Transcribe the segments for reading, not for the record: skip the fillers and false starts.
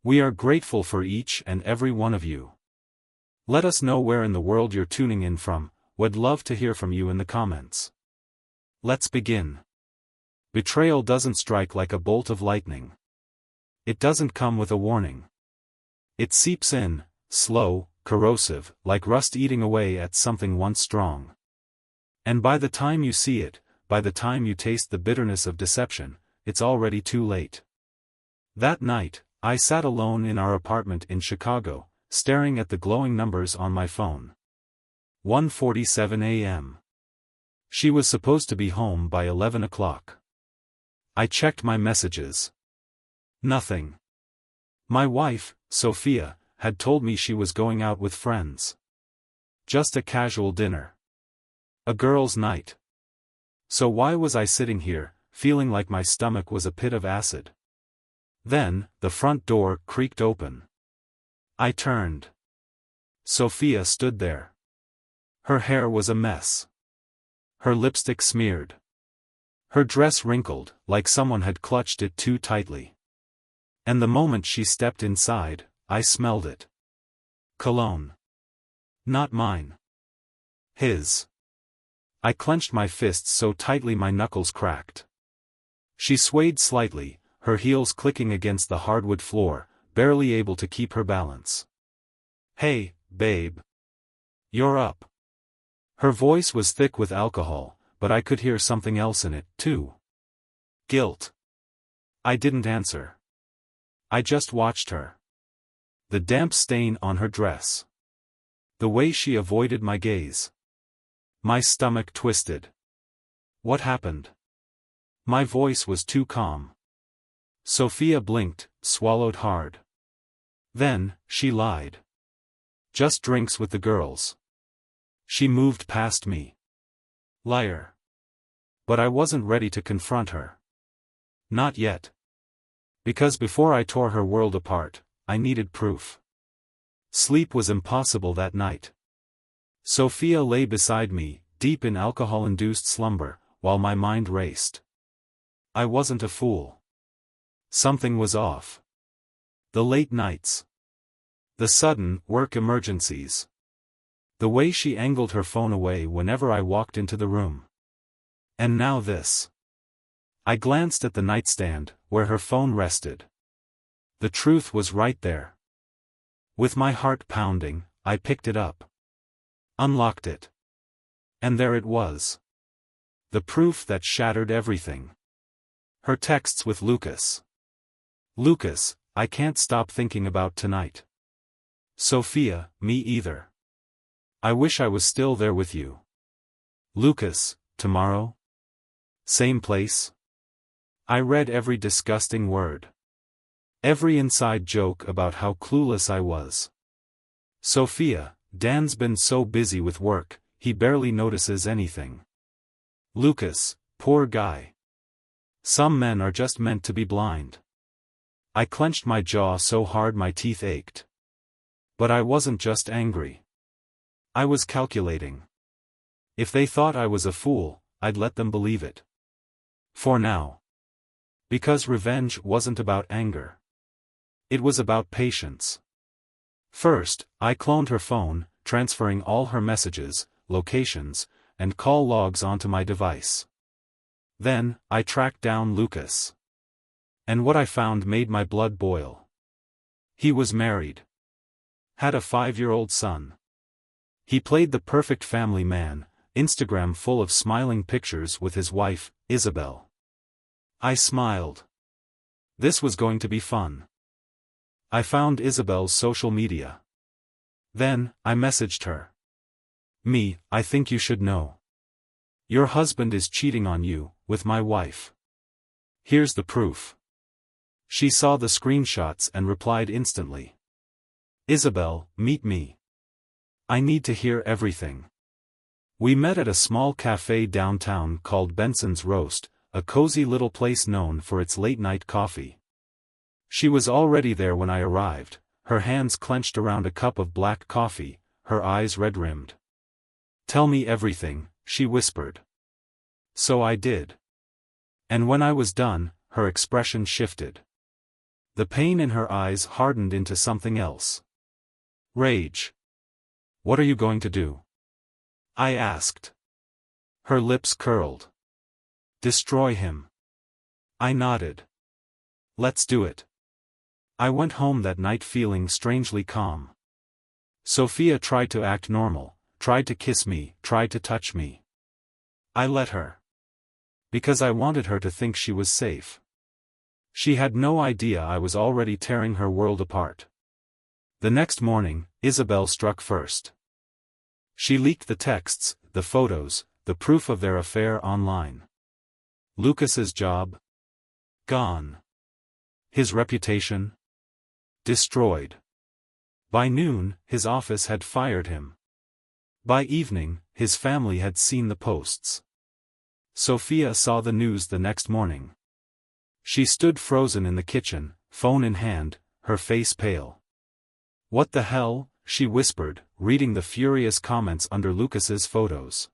We are grateful for each and every one of you. Let us know where in the world you're tuning in from. Would love to hear from you in the comments. Let's begin. Betrayal doesn't strike like a bolt of lightning. It doesn't come with a warning. It seeps in, slow, corrosive, like rust eating away at something once strong. And by the time you see it, by the time you taste the bitterness of deception, it's already too late. That night, I sat alone in our apartment in Chicago, staring at the glowing numbers on my phone. 1:47 a.m. She was supposed to be home by 11 o'clock. I checked my messages. Nothing. My wife, Sophia, had told me she was going out with friends. Just a casual dinner. A girls' night. So why was I sitting here, feeling like my stomach was a pit of acid? Then, the front door creaked open. I turned. Sophia stood there. Her hair was a mess. Her lipstick smeared. Her dress wrinkled, like someone had clutched it too tightly. And the moment she stepped inside, I smelled it. Cologne. Not mine. His. I clenched my fists so tightly my knuckles cracked. She swayed slightly, her heels clicking against the hardwood floor, barely able to keep her balance. "Hey, babe. You're up." Her voice was thick with alcohol, but I could hear something else in it, too. Guilt. I didn't answer. I just watched her. The damp stain on her dress. The way she avoided my gaze. My stomach twisted. What happened? My voice was too calm. Sophia blinked, swallowed hard. Then, she lied. Just drinks with the girls. She moved past me. Liar. But I wasn't ready to confront her. Not yet. Because before I tore her world apart, I needed proof. Sleep was impossible that night. Sophia lay beside me, deep in alcohol-induced slumber, while my mind raced. I wasn't a fool. Something was off. The late nights. The sudden work emergencies. The way she angled her phone away whenever I walked into the room. And now this. I glanced at the nightstand, where her phone rested. The truth was right there. With my heart pounding, I picked it up. Unlocked it. And there it was. The proof that shattered everything. Her texts with Lucas. "Lucas, I can't stop thinking about tonight." "Sophia, me either. I wish I was still there with you." "Lucas, tomorrow? Same place?" I read every disgusting word. Every inside joke about how clueless I was. "Sophia, Dan's been so busy with work, he barely notices anything." "Lucas, poor guy. Some men are just meant to be blind." I clenched my jaw so hard my teeth ached. But I wasn't just angry. I was calculating. If they thought I was a fool, I'd let them believe it. For now. Because revenge wasn't about anger. It was about patience. First, I cloned her phone, transferring all her messages, locations, and call logs onto my device. Then, I tracked down Lucas. And what I found made my blood boil. He was married. Had a 5-year-old son. He played the perfect family man, Instagram full of smiling pictures with his wife, Isabel. I smiled. This was going to be fun. I found Isabel's social media. Then, I messaged her. I think you should know. Your husband is cheating on you, with my wife. Here's the proof." She saw the screenshots and replied instantly. "Isabel, meet me. I need to hear everything." We met at a small cafe downtown called Benson's Roast, a cozy little place known for its late-night coffee. She was already there when I arrived, her hands clenched around a cup of black coffee, her eyes red-rimmed. "Tell me everything," she whispered. So I did. And when I was done, her expression shifted. The pain in her eyes hardened into something else. Rage. What are you going to do? I asked. Her lips curled. Destroy him. I nodded. Let's do it. I went home that night feeling strangely calm. Sophia tried to act normal, tried to kiss me, tried to touch me. I let her. Because I wanted her to think she was safe. She had no idea I was already tearing her world apart. The next morning, Isabel struck first. She leaked the texts, the photos, the proof of their affair online. Lucas's job? Gone. His reputation? Destroyed. By noon, his office had fired him. By evening, his family had seen the posts. Sophia saw the news the next morning. She stood frozen in the kitchen, phone in hand, her face pale. What the hell, she whispered, reading the furious comments under Lucas's photos.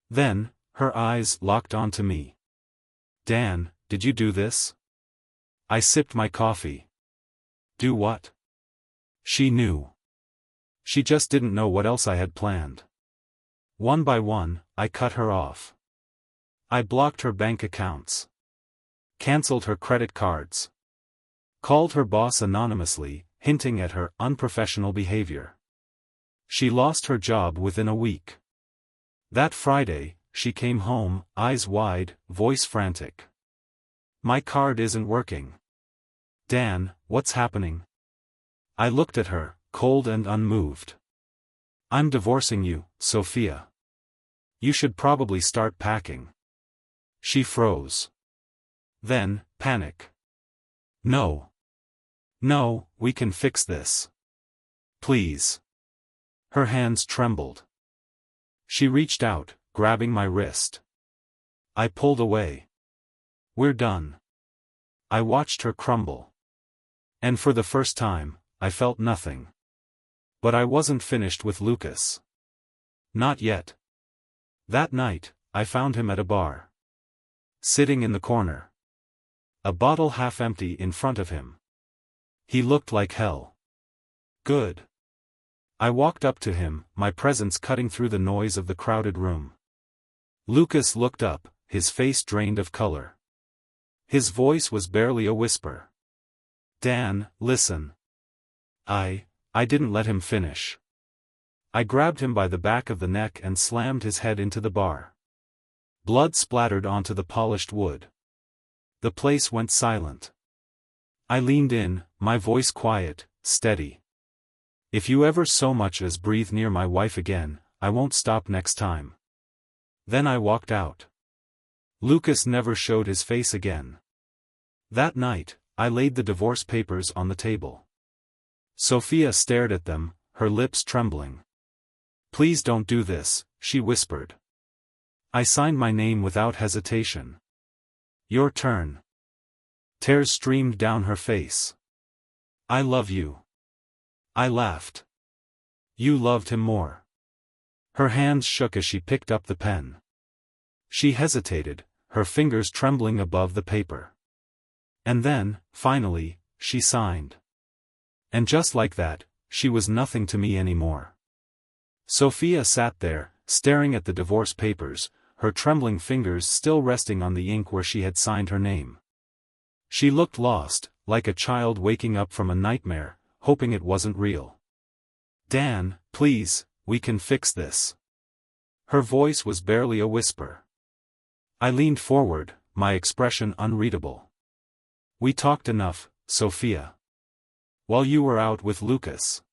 Then, her eyes locked onto me. Dan, did you do this? I sipped my coffee. Do what? She knew. She just didn't know what else I had planned. One by one, I cut her off. I blocked her bank accounts. Cancelled her credit cards. Called her boss anonymously, hinting at her unprofessional behavior. She lost her job within a week. That Friday, she came home, eyes wide, voice frantic. My card isn't working. Dan, what's happening? I looked at her, cold and unmoved. I'm divorcing you, Sophia. You should probably start packing. She froze. Then, panic. No. No, we can fix this. Please. Her hands trembled. She reached out, grabbing my wrist. I pulled away. We're done. I watched her crumble. And for the first time, I felt nothing. But I wasn't finished with Lucas. Not yet. That night, I found him at a bar. Sitting in the corner. A bottle half empty in front of him. He looked like hell. Good. I walked up to him, my presence cutting through the noise of the crowded room. Lucas looked up, his face drained of color. His voice was barely a whisper. Dan, listen. I didn't let him finish. I grabbed him by the back of the neck and slammed his head into the bar. Blood splattered onto the polished wood. The place went silent. I leaned in, my voice quiet, steady. If you ever so much as breathe near my wife again, I won't stop next time. Then I walked out. Lucas never showed his face again. That night, I laid the divorce papers on the table. Sophia stared at them, her lips trembling. Please don't do this, she whispered. I signed my name without hesitation. Your turn. Tears streamed down her face. I love you. I laughed. You loved him more. Her hands shook as she picked up the pen. She hesitated, her fingers trembling above the paper. And then, finally, she signed. And just like that, she was nothing to me anymore. Sophia sat there, staring at the divorce papers, her trembling fingers still resting on the ink where she had signed her name. She looked lost, like a child waking up from a nightmare, hoping it wasn't real. Dan, please, we can fix this. Her voice was barely a whisper. I leaned forward, my expression unreadable. We talked enough, Sophia. While you were out with Lucas.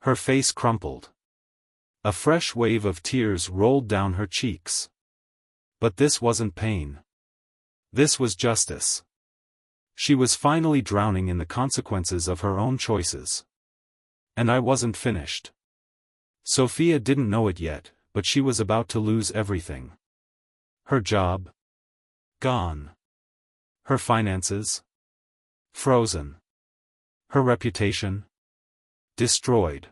Her face crumpled. A fresh wave of tears rolled down her cheeks. But this wasn't pain. This was justice. She was finally drowning in the consequences of her own choices. And I wasn't finished. Sophia didn't know it yet, but she was about to lose everything. Her job? Gone. Her finances? Frozen. Her reputation? Destroyed.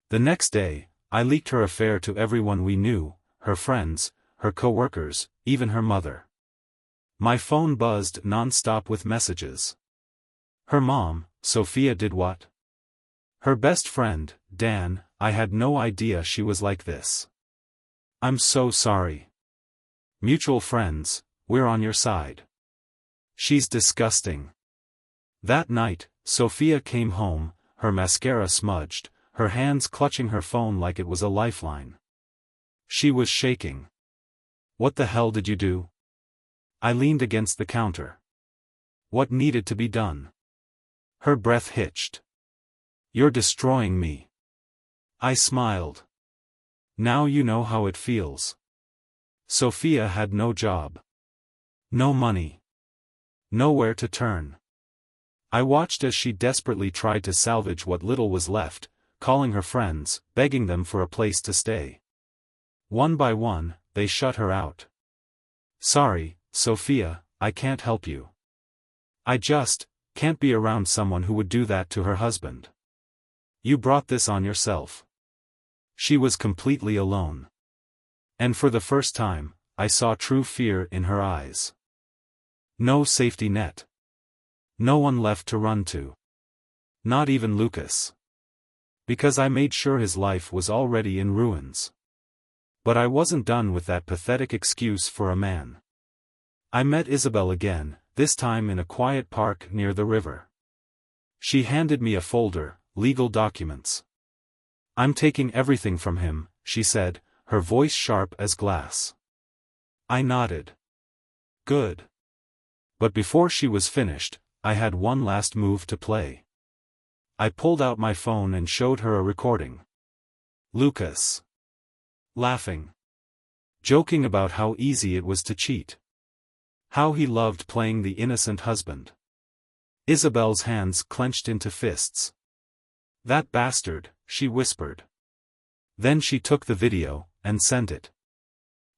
The next day, I leaked her affair to everyone we knew, her friends, her co-workers, even her mother. My phone buzzed non-stop with messages. Her mom, Sophia, did what? Her best friend, Dan, I had no idea she was like this. I'm so sorry. Mutual friends, we're on your side. She's disgusting. That night, Sophia came home, her mascara smudged, her hands clutching her phone like it was a lifeline. She was shaking. What the hell did you do? I leaned against the counter. What needed to be done? Her breath hitched. You're destroying me. I smiled. Now you know how it feels. Sophia had no job. No money. Nowhere to turn. I watched as she desperately tried to salvage what little was left, calling her friends, begging them for a place to stay. One by one, they shut her out. Sorry, Sophia, I can't help you. I just can't be around someone who would do that to her husband. You brought this on yourself. She was completely alone. And for the first time, I saw true fear in her eyes. No safety net. No one left to run to. Not even Lucas. Because I made sure his life was already in ruins. But I wasn't done with that pathetic excuse for a man. I met Isabel again, this time in a quiet park near the river. She handed me a folder, legal documents. I'm taking everything from him, she said, her voice sharp as glass. I nodded. Good. But before she was finished, I had one last move to play. I pulled out my phone and showed her a recording. Lucas. Laughing. Joking about how easy it was to cheat. How he loved playing the innocent husband. Isabel's hands clenched into fists. That bastard, she whispered. Then she took the video, and sent it.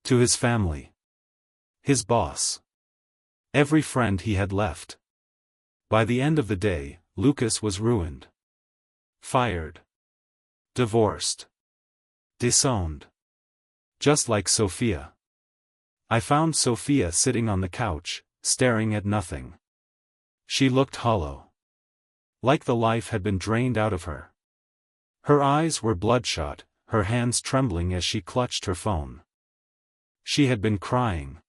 To his family. His boss. Every friend he had left. By the end of the day, Lucas was ruined. Fired. Divorced. Disowned. Just like Sophia. I found Sophia sitting on the couch, staring at nothing. She looked hollow. Like the life had been drained out of her. Her eyes were bloodshot, her hands trembling as she clutched her phone. She had been crying.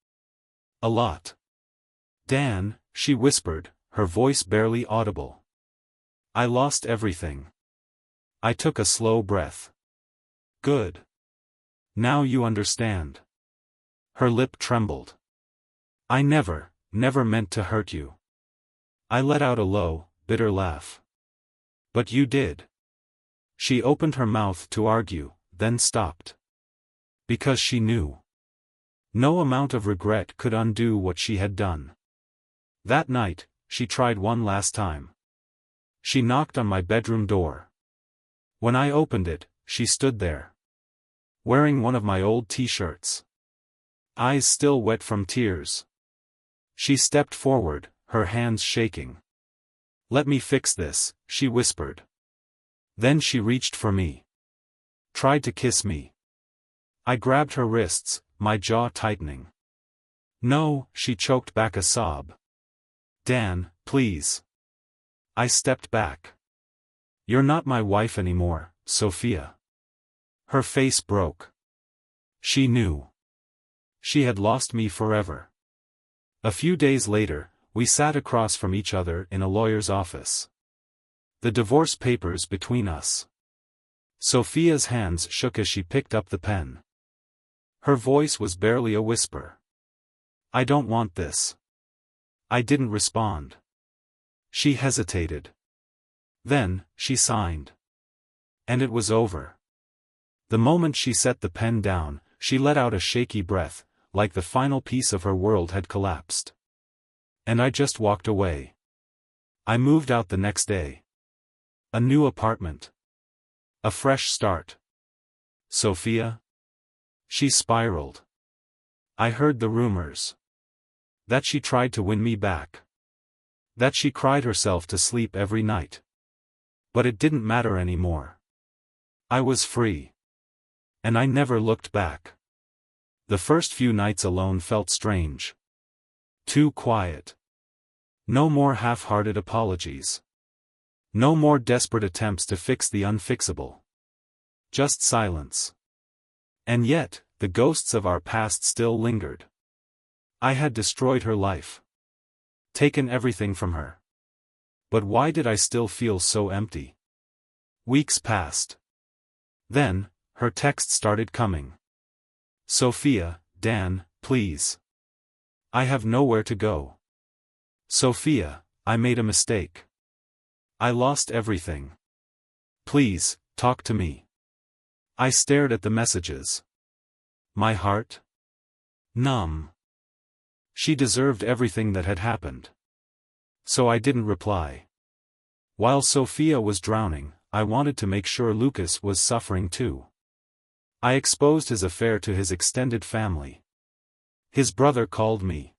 A lot. Dan, she whispered, her voice barely audible. I lost everything. I took a slow breath. Good. Now you understand. Her lip trembled. I never meant to hurt you. I let out a low, bitter laugh. But you did. She opened her mouth to argue, then stopped. Because she knew. No amount of regret could undo what she had done. That night, she tried one last time. She knocked on my bedroom door. When I opened it, she stood there. Wearing one of my old t-shirts. Eyes still wet from tears. She stepped forward, her hands shaking. Let me fix this, she whispered. Then she reached for me. Tried to kiss me. I grabbed her wrists, my jaw tightening. No, she choked back a sob. Dan, please. I stepped back. You're not my wife anymore, Sophia. Her face broke. She knew. She had lost me forever. A few days later, we sat across from each other in a lawyer's office. The divorce papers between us. Sophia's hands shook as she picked up the pen. Her voice was barely a whisper. I don't want this. I didn't respond. She hesitated. Then, she signed. And it was over. The moment she set the pen down, she let out a shaky breath, like the final piece of her world had collapsed. And I just walked away. I moved out the next day. A new apartment. A fresh start. Sophia? She spiraled. I heard the rumors. That she tried to win me back. That she cried herself to sleep every night. But it didn't matter anymore. I was free. And I never looked back. The first few nights alone felt strange. Too quiet. No more half-hearted apologies. No more desperate attempts to fix the unfixable. Just silence. And yet, the ghosts of our past still lingered. I had destroyed her life. Taken everything from her. But why did I still feel so empty? Weeks passed. Then, her text started coming. Sophia, Dan, please. I have nowhere to go. Sophia, I made a mistake. I lost everything. Please, talk to me. I stared at the messages. My heart? Numb. She deserved everything that had happened. So I didn't reply. While Sophia was drowning, I wanted to make sure Lucas was suffering too. I exposed his affair to his extended family. His brother called me.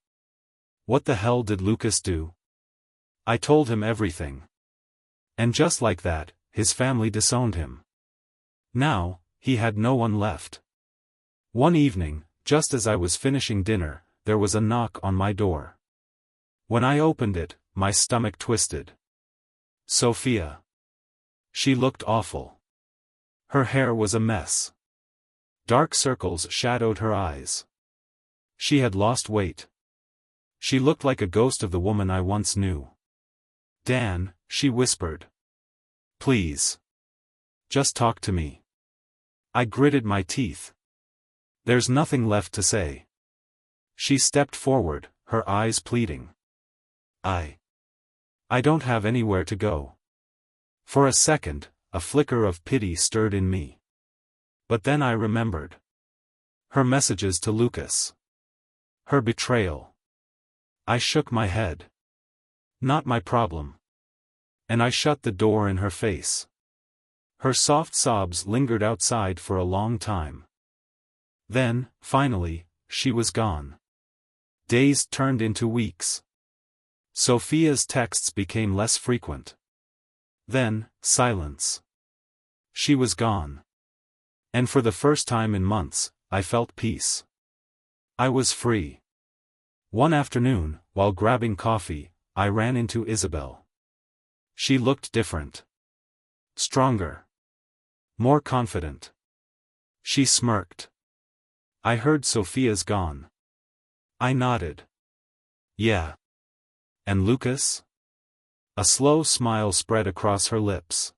What the hell did Lucas do? I told him everything. And just like that, his family disowned him. Now, he had no one left. One evening, just as I was finishing dinner, there was a knock on my door. When I opened it, my stomach twisted. Sophia. She looked awful. Her hair was a mess. Dark circles shadowed her eyes. She had lost weight. She looked like a ghost of the woman I once knew. Dan, she whispered. Please. Just talk to me. I gritted my teeth. There's nothing left to say. She stepped forward, her eyes pleading. I don't have anywhere to go. For a second, a flicker of pity stirred in me. But then I remembered. Her messages to Lucas. Her betrayal. I shook my head. Not my problem. And I shut the door in her face. Her soft sobs lingered outside for a long time. Then, finally, she was gone. Days turned into weeks. Sophia's texts became less frequent. Then, silence. She was gone. And for the first time in months, I felt peace. I was free. One afternoon, while grabbing coffee, I ran into Isabel. She looked different. Stronger. More confident. She smirked. I heard Sophia's gone. I nodded. Yeah. And Lucas? A slow smile spread across her lips.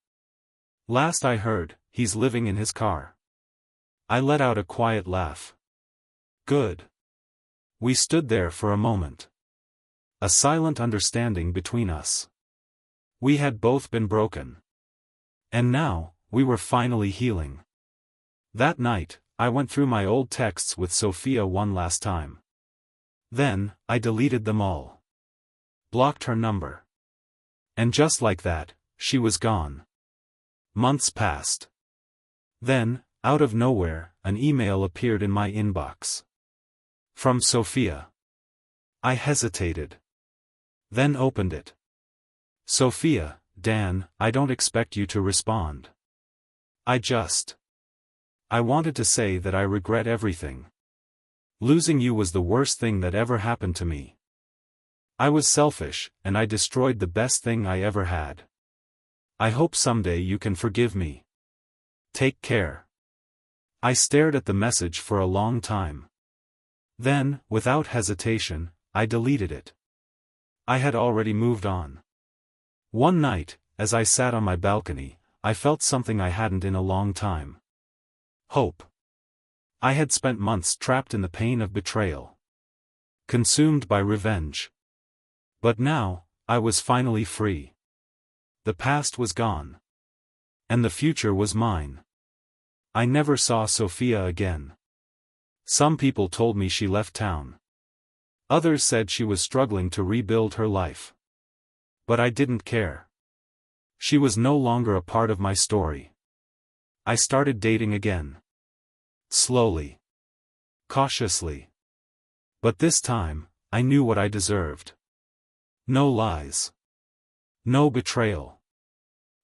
Last I heard, he's living in his car. I let out a quiet laugh. Good. We stood there for a moment. A silent understanding between us. We had both been broken. And now, we were finally healing. That night, I went through my old texts with Sophia one last time. Then, I deleted them all. Blocked her number. And just like that, she was gone. Months passed. Then, out of nowhere, an email appeared in my inbox. From Sophia. I hesitated. Then opened it. Sophia, Dan, I don't expect you to respond. I wanted to say that I regret everything. Losing you was the worst thing that ever happened to me. I was selfish, and I destroyed the best thing I ever had. I hope someday you can forgive me. Take care. I stared at the message for a long time. Then, without hesitation, I deleted it. I had already moved on. One night, as I sat on my balcony, I felt something I hadn't in a long time. Hope. I had spent months trapped in the pain of betrayal. Consumed by revenge. But now, I was finally free. The past was gone. And the future was mine. I never saw Sophia again. Some people told me she left town. Others said she was struggling to rebuild her life. But I didn't care. She was no longer a part of my story. I started dating again. Slowly. Cautiously. But this time, I knew what I deserved. No lies. No betrayal.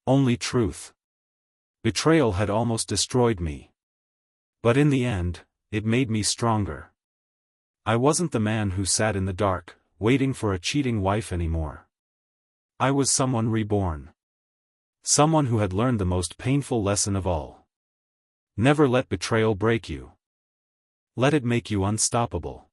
Only truth. Betrayal had almost destroyed me. But in the end, it made me stronger. I wasn't the man who sat in the dark, waiting for a cheating wife anymore. I was someone reborn. Someone who had learned the most painful lesson of all. Never let betrayal break you. Let it make you unstoppable.